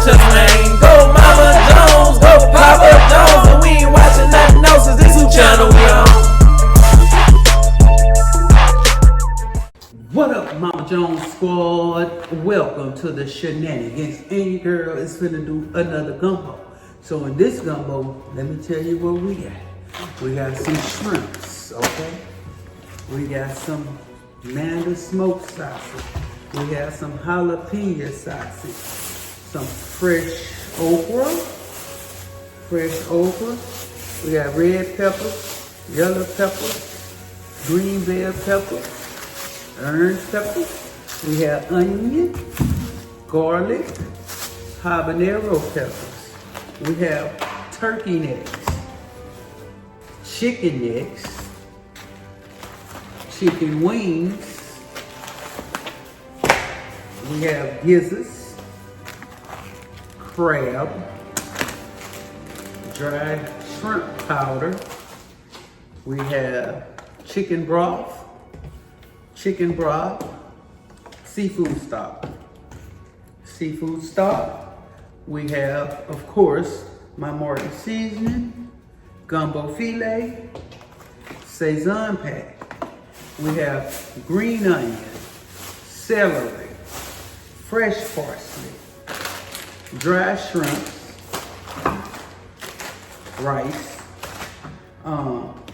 watching, man. Go Mama Jones, go Papa Jones, and we ain't watching nothing else. Cause this who channel we on. What up, Mama Jones squad? Welcome to the shenanigans. And your girl is finna do another gumbo. So in this gumbo, let me tell you what we got. We got some shrimps, okay? We got some Manda smoked sausage. We have some jalapeno sausage. Some fresh okra. We got red peppers, yellow peppers, green bell peppers, orange peppers. We have onion, garlic, habanero peppers. We have turkey necks, chicken necks, chicken wings. We have gizzards, crab, dried shrimp powder. We have chicken broth, seafood stock. We have, of course, my Martin seasoning, gumbo filet, Sazon pack. We have green onion, celery, fresh parsley, dry shrimps, rice.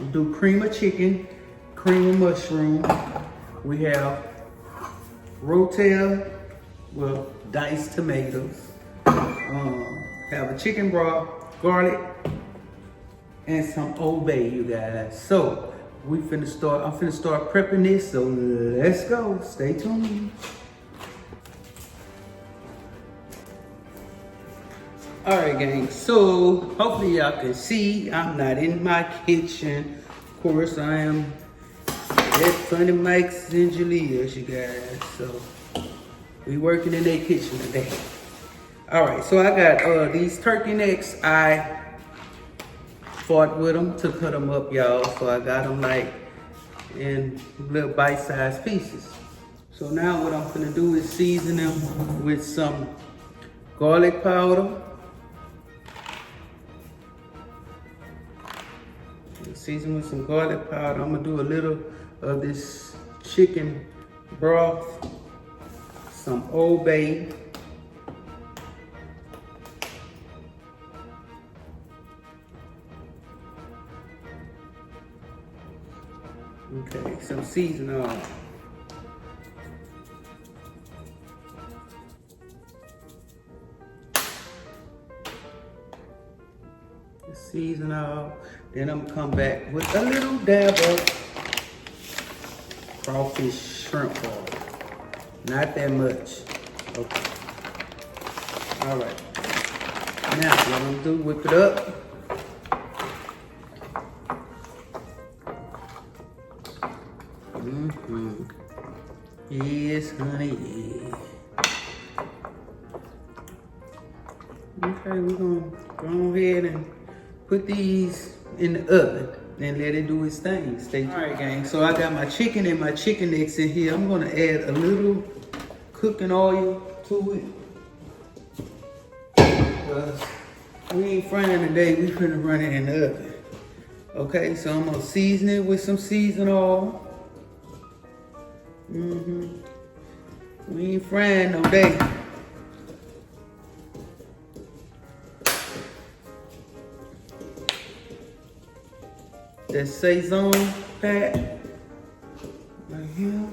We do cream of chicken, cream of mushroom. We have rotel, well, diced tomatoes. Have a chicken broth, garlic, and some Old Bay, you guys. So I'm finna start prepping this. So let's go. Stay tuned. All right, gang. So hopefully y'all can see I'm not in my kitchen. Of course, I am at Funnymike's and Julia's, you guys. So we working in their kitchen today. All right, so I got these turkey necks. I fought with them to cut them up, y'all. So I got them like in little bite-sized pieces. So now what I'm gonna do is season them with some garlic powder. Season with some garlic powder. I'm gonna do a little of this chicken broth, some Old Bay, okay, some seasoning oil. Season oil. Then I'm gonna come back with a little dab of crawfish shrimp oil. Not that much. Okay. All right. Now what I'm gonna do, whip it up. Yes, honey. Okay, we're gonna go ahead and put these in the oven and let it do its thing. Stay tuned. All right, gang. So I got my chicken and my chicken necks in here. I'm gonna add a little cooking oil to it. We ain't frying today. We finna run it in the oven. Okay, so I'm gonna season it with some season oil. We ain't frying no day. That Sazon pack right here.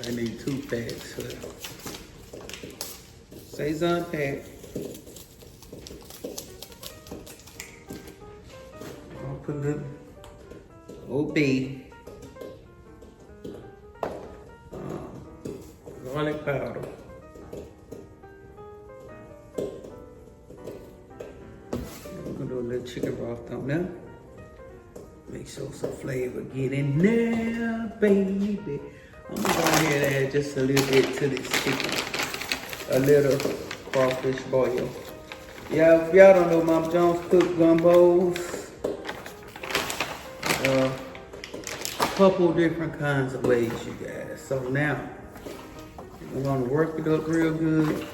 I need 2 packs. Sazon pack. I'll put a little OB. Garlic powder. We're gonna do a little chicken broth on there. Make sure some flavor get in there, baby. I'm gonna go ahead and add just a little bit to this chicken. A little crawfish boil. Yeah, if y'all don't know, Mama Jones cook gumbos. Couple different kinds of ways, you guys. So now, we're gonna work it up real good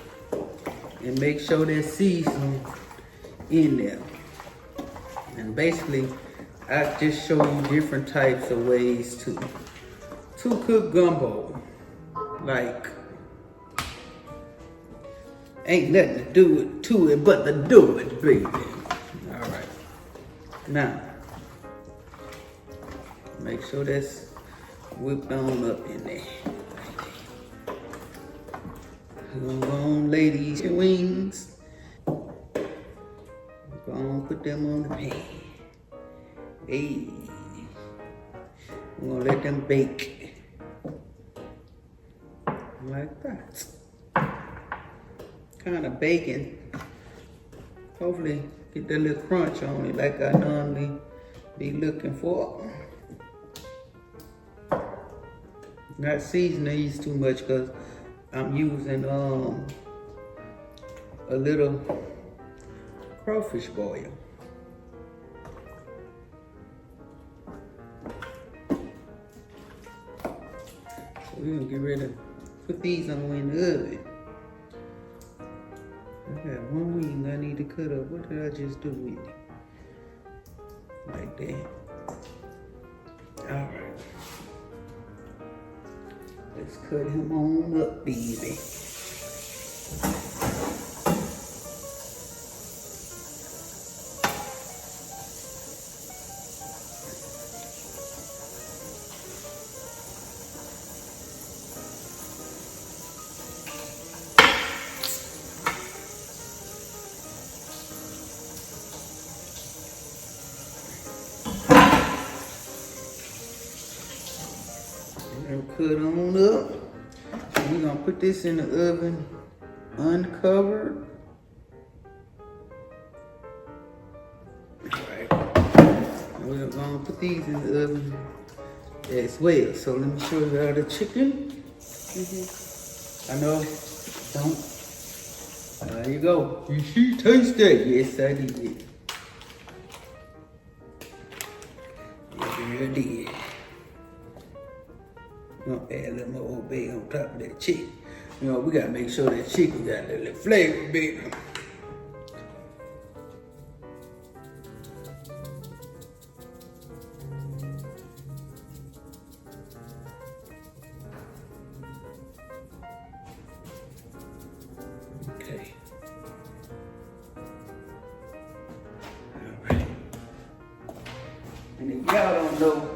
and make sure there's seasoning in there. And basically, I just show you different types of ways to cook gumbo. Like, ain't nothing to it but to do it, baby. All right. Now, make sure that's whipped on up in there. We're gonna go on, lay these wings. Go on, put them on the pan. Hey, we're gonna let them bake like that. Kind of baking. Hopefully, get that little crunch on it like I normally be looking for. Not season these too much because I'm using a little crawfish boil. So we're gonna get ready to put these on in the oven. I got one wing I need to cut up. What did I just do with it? Like that. All right. Let's cut him on up, baby. Cut on up. We're gonna put this in the oven uncovered. Alright. We're gonna put these in the oven as well. So let me show you how the chicken. I know, don't. There you go. You should taste that. Yes, I did. Yes, I did. Gonna add a little more Old Bay on top of that chicken. You know, we gotta make sure that chicken got a little flavor, baby. Okay. All right. And if y'all don't know,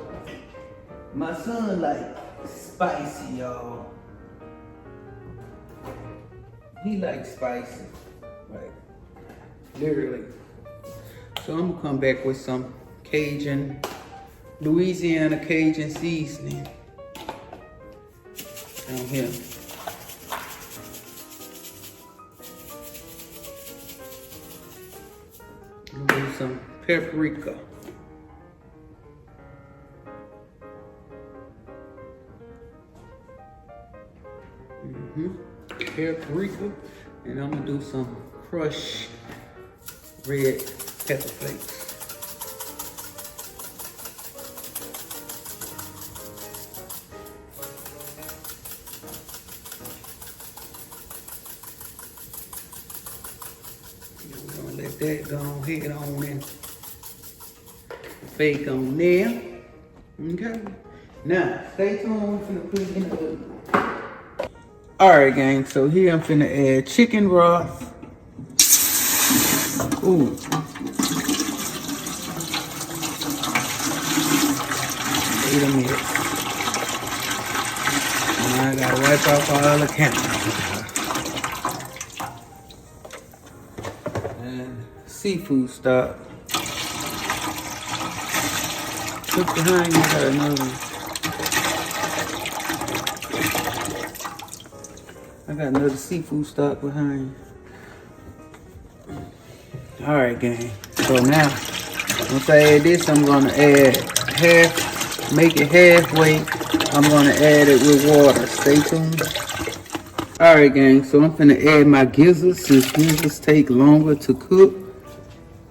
my son like spicy, y'all. He likes spicy, like literally. So I'm gonna come back with some Cajun, Louisiana Cajun seasoning down here. I'm gonna do some paprika. Paprika, and I'm gonna do some crushed red pepper flakes. We're gonna let that go ahead on and bake on there. Okay. Now, stay tuned. We're gonna put it in the oven. Alright, gang, so here I'm finna add chicken broth. Ooh. Wait a minute. I gotta wipe off all the camera. And seafood stock. Look behind you, got another one. I got another seafood stock behind. All right, gang. So now, once I add this, I'm gonna add make it halfway. I'm gonna add it with water. Stay tuned. Alright gang, so I'm finna add my gizzards since gizzards take longer to cook.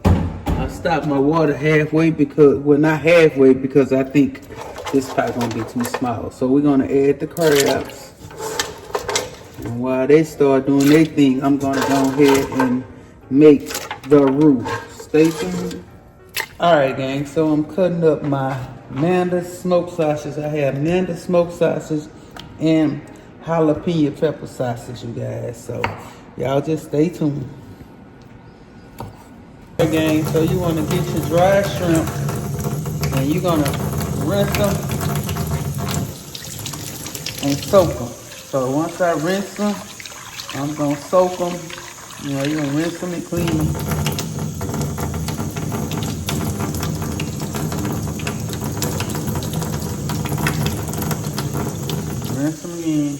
I stopped my water halfway because, well not halfway because I think this pot gonna be too small. So we're gonna add the crabs. And while they start doing their thing, I'm gonna go ahead and make the roux. Stay tuned. Alright gang, so I'm cutting up my Manda smoked sausage. I have Manda smoked sausage and jalapeno pepper sausage, you guys. So y'all just stay tuned. Alright gang, so you want to get your dry shrimp and you're gonna rinse them and soak them. So once I rinse them, I'm gonna soak them. You know, you're gonna rinse them and clean them. Rinse them again.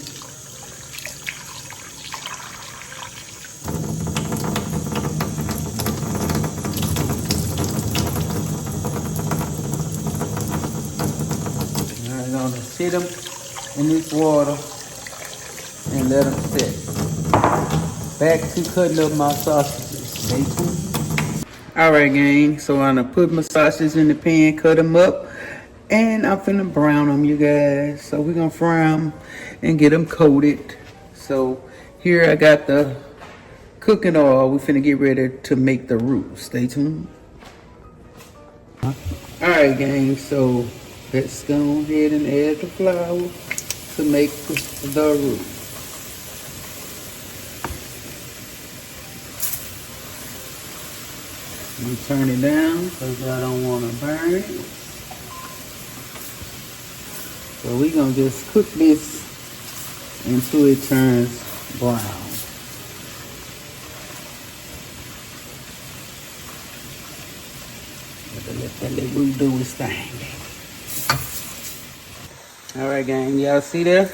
Now I'm gonna sit them in this water and let them sit. Back to cutting up my sausages. Stay tuned. Alright gang, so I'm gonna put my sausages in the pan, cut them up, and I'm finna brown them, you guys. So we're gonna fry them and get them coated. So here I got the cooking oil. We're finna get ready to make the roux. Stay tuned. Alright gang, so let's go ahead and add the flour to make the roux. I'm turn it down because I don't want to burn it. So we're going to just cook this until it turns brown. Let that roux do its thing. Alright gang, y'all see that?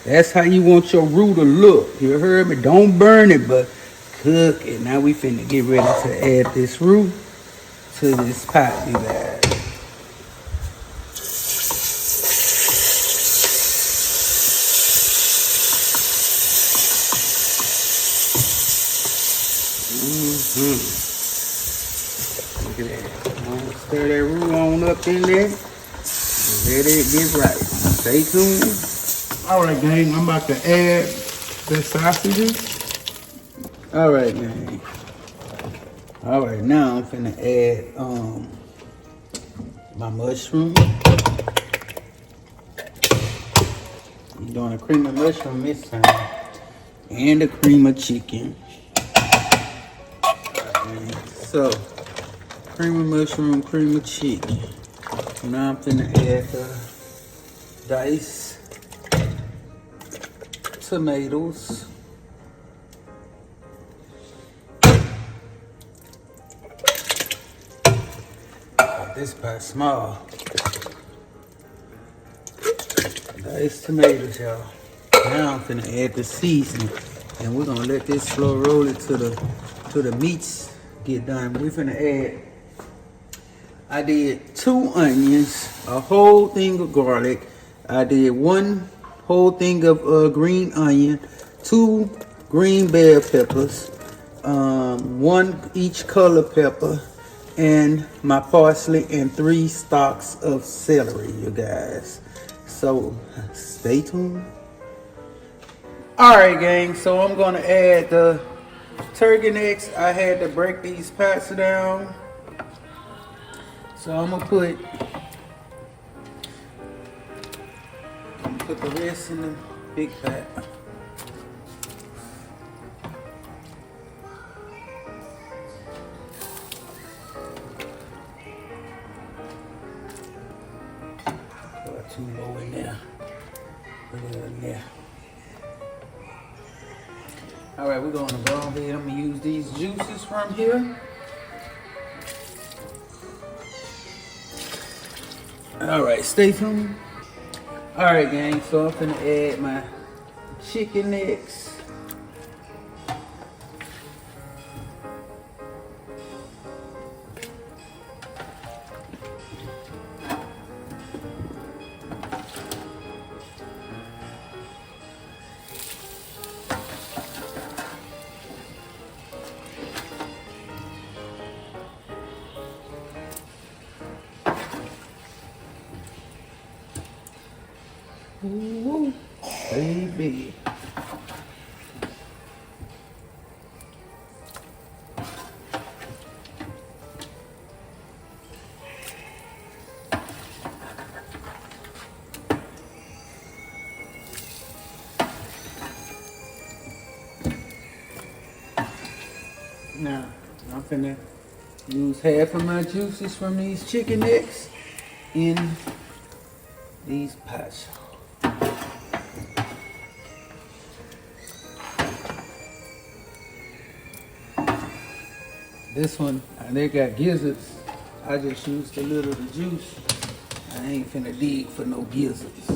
That's how you want your roux to look. You heard me? Don't burn it, but cook it. Now we finna get ready to add this roux to this pot, you guys. Look at that. I'm gonna stir that roux on up in there and let it get right. Stay tuned. Alright gang, I'm about to add the sausages. Alright gang. Alright, now I'm finna add my mushroom. I'm doing a cream of mushroom this time. And a cream of chicken. Alright, so cream of mushroom, cream of chicken. Now I'm finna add the diced tomatoes. This pot small. Diced tomatoes, y'all. Now I'm finna add the seasoning, and we're gonna let this slow roll it till the meats get done. We're finna add. I did 2 onions, a whole thing of garlic. I did 1 whole thing of green onion, 2 green bell peppers, 1 each color pepper, and my parsley, and 3 stalks of celery, you guys. So stay tuned. Alright gang, so I'm gonna add the turkey necks. I had to break these pots down. So I'm gonna put the rest in the big pot. Too low in there. Put it in there. Alright, we're gonna go ahead. I'm gonna use these juices from here. Alright, stay tuned. Alright gang, so I'm gonna add my chicken necks. Ooh, baby. Now, I'm finna use half of my juices from these chicken necks in these pots. This one, they got gizzards. I just used a little of the juice. I ain't finna dig for no gizzards.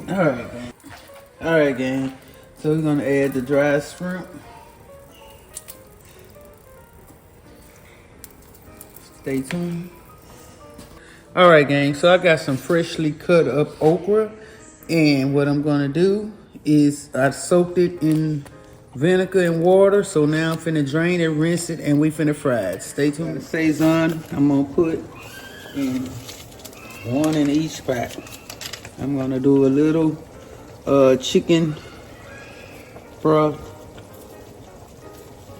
Alright, gang. Alright, gang. So we're gonna add the dried shrimp. Stay tuned. Alright, gang. So I got some freshly cut up okra. And what I'm gonna do is I soaked it in vinegar and water. So now I'm finna drain it, rinse it, and we finna fry it. Stay tuned. Sazon, I'm gonna put in one in each pot. I'm gonna do a little chicken broth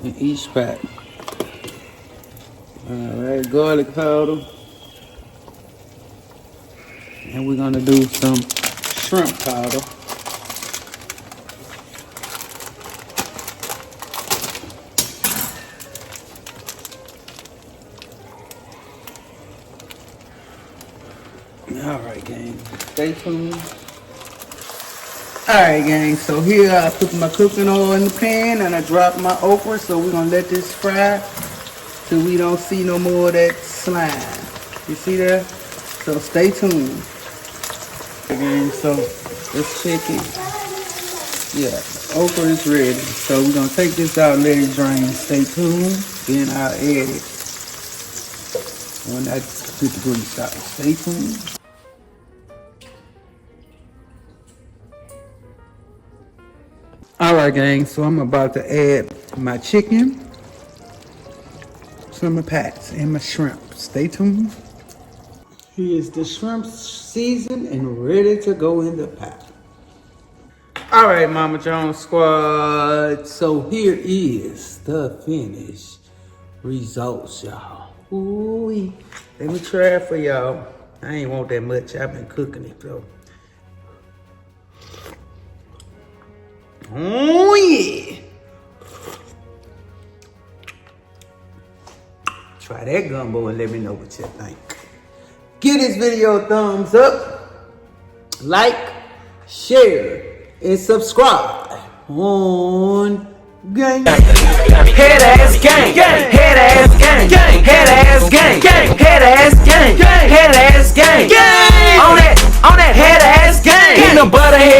in each pot. Alright, garlic powder. And we're gonna do some shrimp powder. Alright, gang. Stay tuned. Alright, gang. So here I put my cooking oil in the pan and I dropped my okra. So we're gonna let this fry till we don't see no more of that slime. You see that? So stay tuned. Again, so let's check it. Yeah, okra is ready. So we're gonna take this out and let it drain. Stay tuned. Then I'll add it when I put the grease out. Stay tuned. Alright, gang, so I'm about to add my chicken, some of my pats, and my shrimp. Stay tuned. Here's the shrimp seasoned and ready to go in the pot. Alright, Mama Jones squad. So here is the finished results, y'all. Ooh, let me try it for y'all. I ain't want that much. I've been cooking it, though. Oh yeah! Try that gumbo and let me know what you think. Give this video a thumbs up, like, share, and subscribe on Gang. Head ass gang, head ass gang, head ass gang, head ass gang, head ass gang, on that head ass gang. Peanut butter head